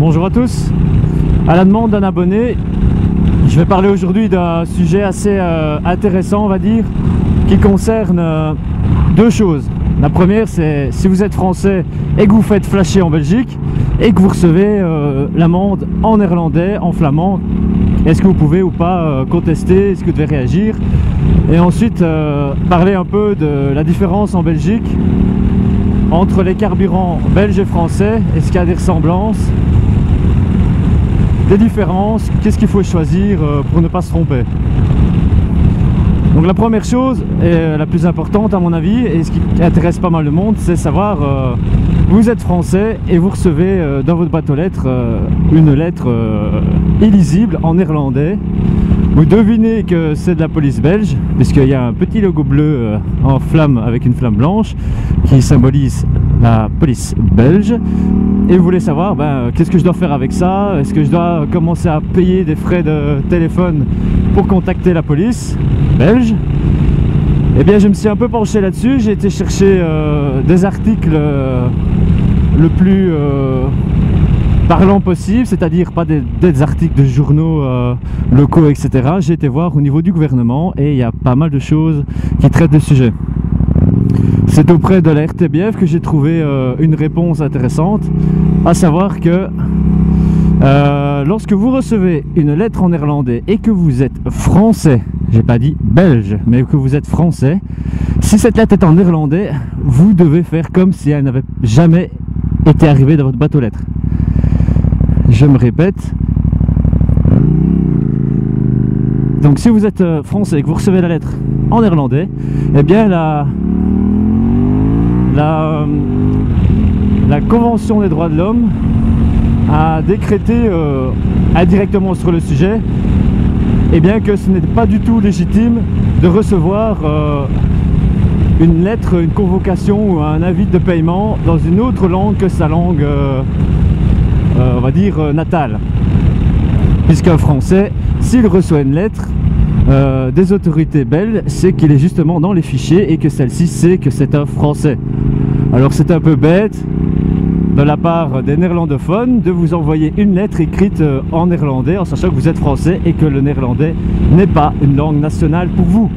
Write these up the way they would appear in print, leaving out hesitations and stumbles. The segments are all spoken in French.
Bonjour à tous. À la demande d'un abonné, je vais parler aujourd'hui d'un sujet assez intéressant, on va dire, qui concerne deux choses. La première, c'est si vous êtes français et que vous faites flasher en Belgique et que vous recevez l'amende en néerlandais, en flamand, est-ce que vous pouvez ou pas contester, est-ce que vous devez réagir? Et ensuite, parler un peu de la différence en Belgique entre les carburants belges et français. Est-ce qu'il y a des ressemblances, des différences, qu'est-ce qu'il faut choisir pour ne pas se tromper? Donc la première chose, et la plus importante à mon avis, et ce qui intéresse pas mal de monde, c'est savoir, vous êtes français et vous recevez dans votre boîte aux lettres une lettre illisible en néerlandais. Vous devinez que c'est de la police belge, puisqu'il y a un petit logo bleu en flamme avec une flamme blanche qui symbolise la police belge. Et vous voulez savoir, qu'est-ce que je dois faire avec ça? Est-ce que je dois commencer à payer des frais de téléphone pour contacter la police belge? Eh bien, je me suis un peu penché là-dessus. J'ai été chercher des articles le plus parlant possible, c'est-à-dire pas des articles de journaux locaux, etc. J'ai été voir au niveau du gouvernement et il y a pas mal de choses qui traitent le sujet. C'est auprès de la RTBF que j'ai trouvé une réponse intéressante, à savoir que lorsque vous recevez une lettre en néerlandais et que vous êtes français, j'ai pas dit belge, mais que vous êtes français, si cette lettre est en néerlandais, vous devez faire comme si elle n'avait jamais été arrivée dans votre boîte aux lettres. Je me répète. Donc si vous êtes français et que vous recevez la lettre en néerlandais, eh bien la Convention des droits de l'homme a décrété indirectement sur le sujet, eh bien que ce n'est pas du tout légitime de recevoir une lettre, une convocation ou un avis de paiement dans une autre langue que sa langue on va dire natale, puisqu'un Français, s'il reçoit une lettre des autorités belges, c'est qu'il est justement dans les fichiers et que celle-ci sait que c'est un Français. Alors c'est un peu bête de la part des néerlandophones de vous envoyer une lettre écrite en néerlandais en sachant que vous êtes français et que le néerlandais n'est pas une langue nationale pour vous.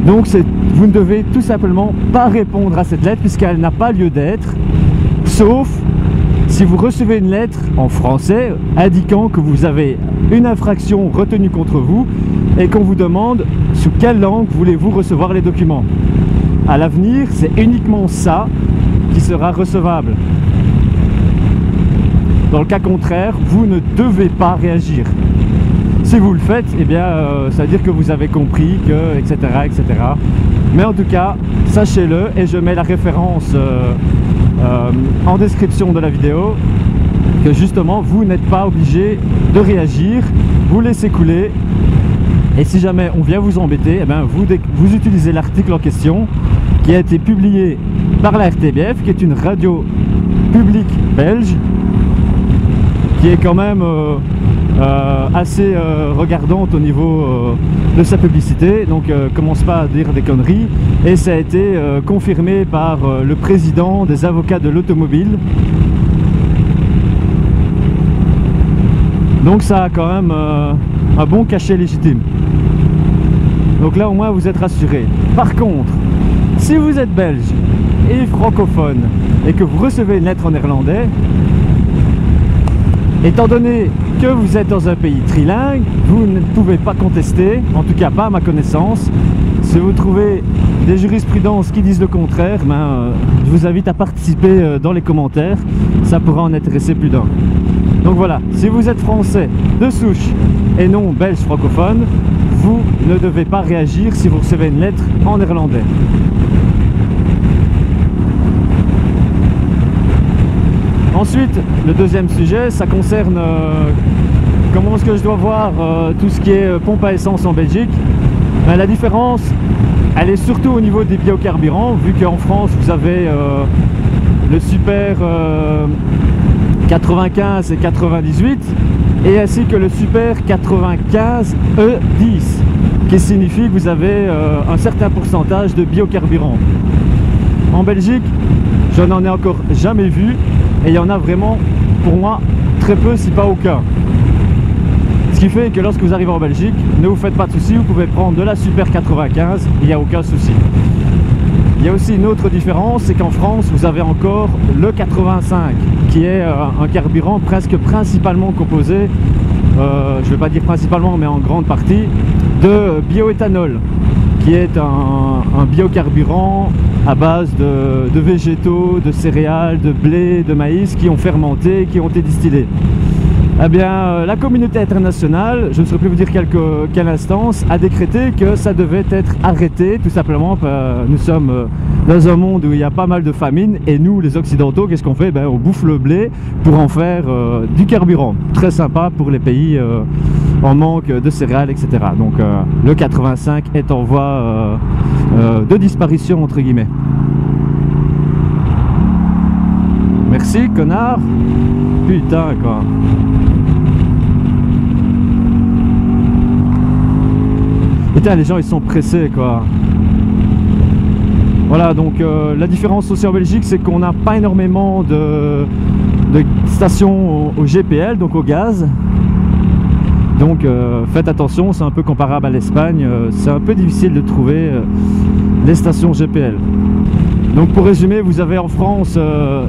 Donc vous ne devez tout simplement pas répondre à cette lettre puisqu'elle n'a pas lieu d'être, sauf si vous recevez une lettre en français indiquant que vous avez une infraction retenue contre vous et qu'on vous demande sous quelle langue voulez-vous recevoir les documents. À l'avenir, c'est uniquement ça qui sera recevable. Dans le cas contraire, vous ne devez pas réagir. Si vous le faites, eh bien, ça veut dire que vous avez compris que, etc., etc. Mais en tout cas, sachez-le, et je mets la référence en description de la vidéo, que justement vous n'êtes pas obligé de réagir, vous laissez couler, et si jamais on vient vous embêter, eh bien, vous utilisez l'article en question qui a été publié par la RTBF, qui est une radio publique belge, qui est quand même assez regardante au niveau de sa publicité, donc commence pas à dire des conneries, et ça a été confirmé par le président des avocats de l'automobile. Donc ça a quand même un bon cachet légitime. Donc là au moins vous êtes rassurés. Par contre, si vous êtes belge et francophone et que vous recevez une lettre en néerlandais, étant donné que vous êtes dans un pays trilingue, vous ne pouvez pas contester, en tout cas pas à ma connaissance. Si vous trouvez des jurisprudences qui disent le contraire, je vous invite à participer dans les commentaires, ça pourra en intéresser plus d'un. Donc voilà, si vous êtes français de souche et non belge francophone, vous ne devez pas réagir si vous recevez une lettre en néerlandais. Ensuite, le deuxième sujet, ça concerne comment est-ce que je dois voir tout ce qui est pompe à essence en Belgique. La différence, elle est surtout au niveau des biocarburants, vu qu'en France, vous avez le super 95 et 98, et ainsi que le super 95 E10, qui signifie que vous avez un certain pourcentage de biocarburant. En Belgique, je n'en ai encore jamais vu, et il y en a vraiment, pour moi, très peu si pas aucun. Ce qui fait que lorsque vous arrivez en Belgique, ne vous faites pas de soucis, vous pouvez prendre de la Super 95, il n'y a aucun souci. Il y a aussi une autre différence, c'est qu'en France, vous avez encore le 85, qui est un carburant presque principalement composé, je ne vais pas dire principalement, mais en grande partie, de bioéthanol, qui est un biocarburant à base de végétaux, de céréales, de blé, de maïs, qui ont fermenté, qui ont été distillés. Eh bien, la communauté internationale, je ne saurais plus vous dire quelle instance, a décrété que ça devait être arrêté, tout simplement. Nous sommes dans un monde où il y a pas mal de famine, et nous, les Occidentaux, qu'est-ce qu'on fait? Ben, on bouffe le blé pour en faire du carburant. Très sympa pour les pays en manque de céréales, etc. Donc, le 85 est en voie de disparition, entre guillemets. Merci, connard. Putain, quoi. Putain, les gens, ils sont pressés, quoi. Voilà, donc la différence aussi en Belgique, c'est qu'on n'a pas énormément de stations au GPL, donc au gaz. Donc faites attention, c'est un peu comparable à l'Espagne. C'est un peu difficile de trouver les stations GPL. Donc pour résumer, vous avez en France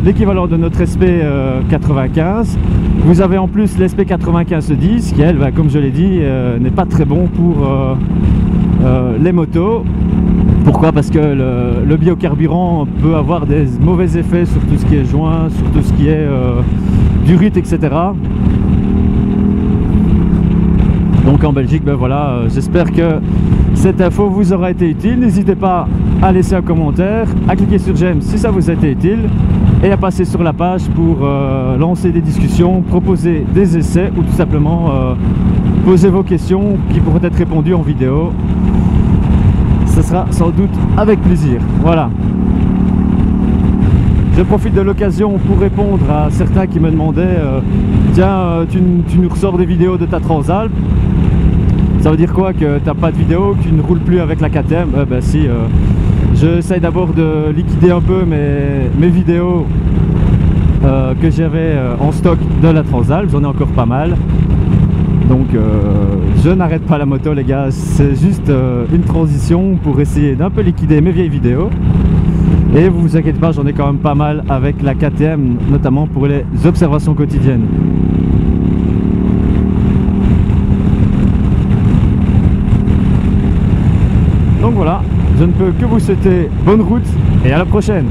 l'équivalent de notre SP95. Vous avez en plus l'SP9510 qui, elle, comme je l'ai dit, n'est pas très bon pour les motos. Pourquoi? Parce que le biocarburant peut avoir des mauvais effets sur tout ce qui est joint, sur tout ce qui est durite, etc. Donc en Belgique, ben voilà, j'espère que cette info vous aura été utile. N'hésitez pas à laisser un commentaire, à cliquer sur j'aime si ça vous a été utile et à passer sur la page pour lancer des discussions, proposer des essais ou tout simplement poser vos questions qui pourront être répondues en vidéo. Ce sera sans doute avec plaisir. Voilà. Je profite de l'occasion pour répondre à certains qui me demandaient tiens, tu nous ressors des vidéos de ta Transalp. Ça veut dire quoi? Que tu n'as pas de vidéo, que tu ne roules plus avec la KTM? Ben si, j'essaye d'abord de liquider un peu mes vidéos que j'avais en stock de la Transalp. J'en ai encore pas mal. Donc je n'arrête pas la moto, les gars. C'est juste une transition pour essayer d'un peu liquider mes vieilles vidéos. Et vous vous inquiétez pas, j'en ai quand même pas mal avec la KTM, notamment pour les observations quotidiennes. Donc voilà, je ne peux que vous souhaiter bonne route et à la prochaine.